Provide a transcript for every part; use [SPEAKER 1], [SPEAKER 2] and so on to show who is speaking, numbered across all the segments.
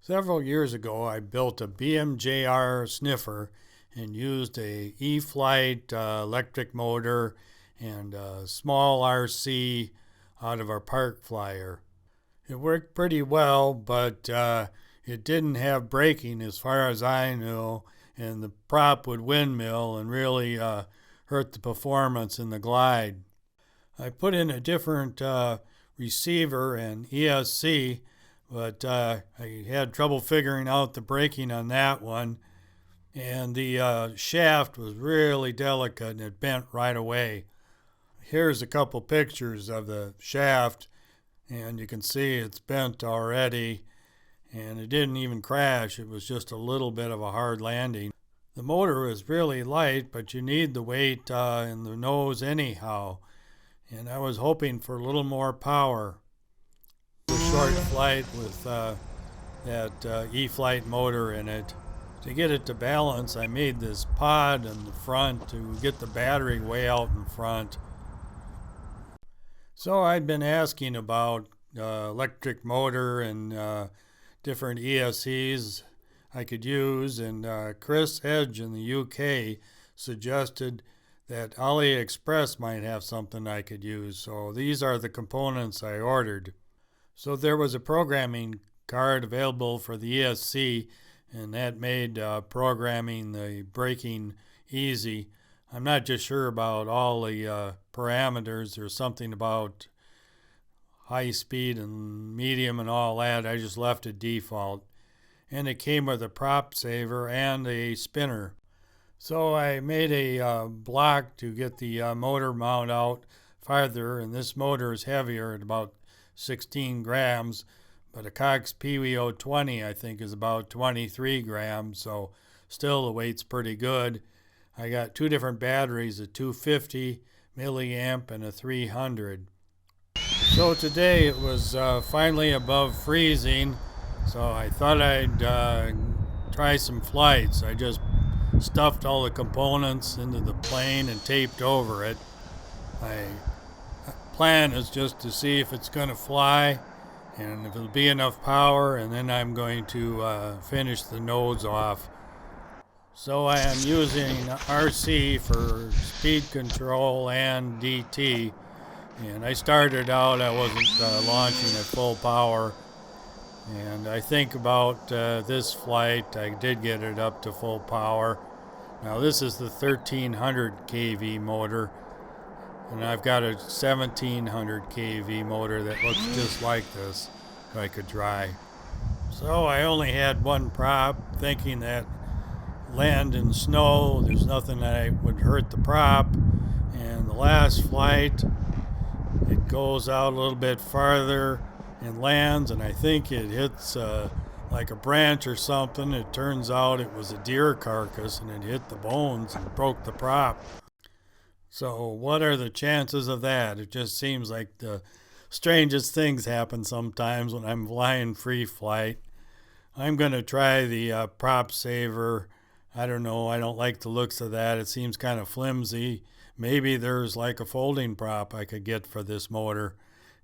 [SPEAKER 1] Several years ago, I built a BMJR sniffer and used a E-Flight electric motor and a small RC out of our park flyer. It worked pretty well, but it didn't have braking as far as I knew, and the prop would windmill and really hurt the performance in the glide. I put in a different receiver and ESC, but I had trouble figuring out the braking on that one, and the shaft was really delicate and it bent right away. Here's a couple pictures of the shaft, and you can see it's bent already, and it didn't even crash. It was just a little bit of a hard landing. The motor is really light, but you need the weight in the nose anyhow, and I was hoping for a little more power. A short flight with that E-Flight motor in it. To get it to balance, I made this pod in the front to get the battery way out in front. So I'd been asking about electric motor and different ESCs I could use, and Chris Edge in the UK suggested that AliExpress might have something I could use. So these are the components I ordered. So there was a programming card available for the ESC, and that made programming the braking easy. I'm not just sure about all the parameters. There's something about high speed and medium and all that. I just left it default. And it came with a prop saver and a spinner. So I made a block to get the motor mount out farther, and this motor is heavier at about 16 grams, but a Cox Peewee 020 I think is about 23 grams, so still the weight's pretty good. I got two different batteries, a 250 milliamp and a 300. So today it was finally above freezing, so I thought I'd try some flights. I just stuffed all the components into the plane and taped over it. My plan is just to see if it's going to fly and if it'll be enough power, and then I'm going to finish the nose off. So I am using RC for speed control and DT, and I started out, I wasn't launching at full power, and I think about this flight I did get it up to full power. Now this is the 1300 kV motor, and I've got a 1700 kV motor that looks just like this I could try. So I only had one prop, thinking that land and snow, there's nothing that would hurt the prop. And the last flight, it goes out a little bit farther and lands, and I think it hits like a branch or something. It turns out it was a deer carcass, and it hit the bones and broke the prop. So what are the chances of that? It just seems like the strangest things happen sometimes when I'm flying free flight. I'm going to try the prop saver. I don't know. I don't like the looks of that. It seems kind of flimsy. Maybe there's like a folding prop I could get for this motor.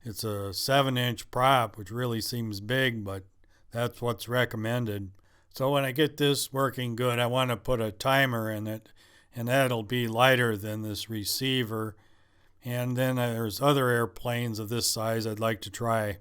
[SPEAKER 1] It's a 7-inch prop, which really seems big, but that's what's recommended. So when I get this working good, I want to put a timer in it, and that'll be lighter than this receiver. And then there's other airplanes of this size I'd like to try.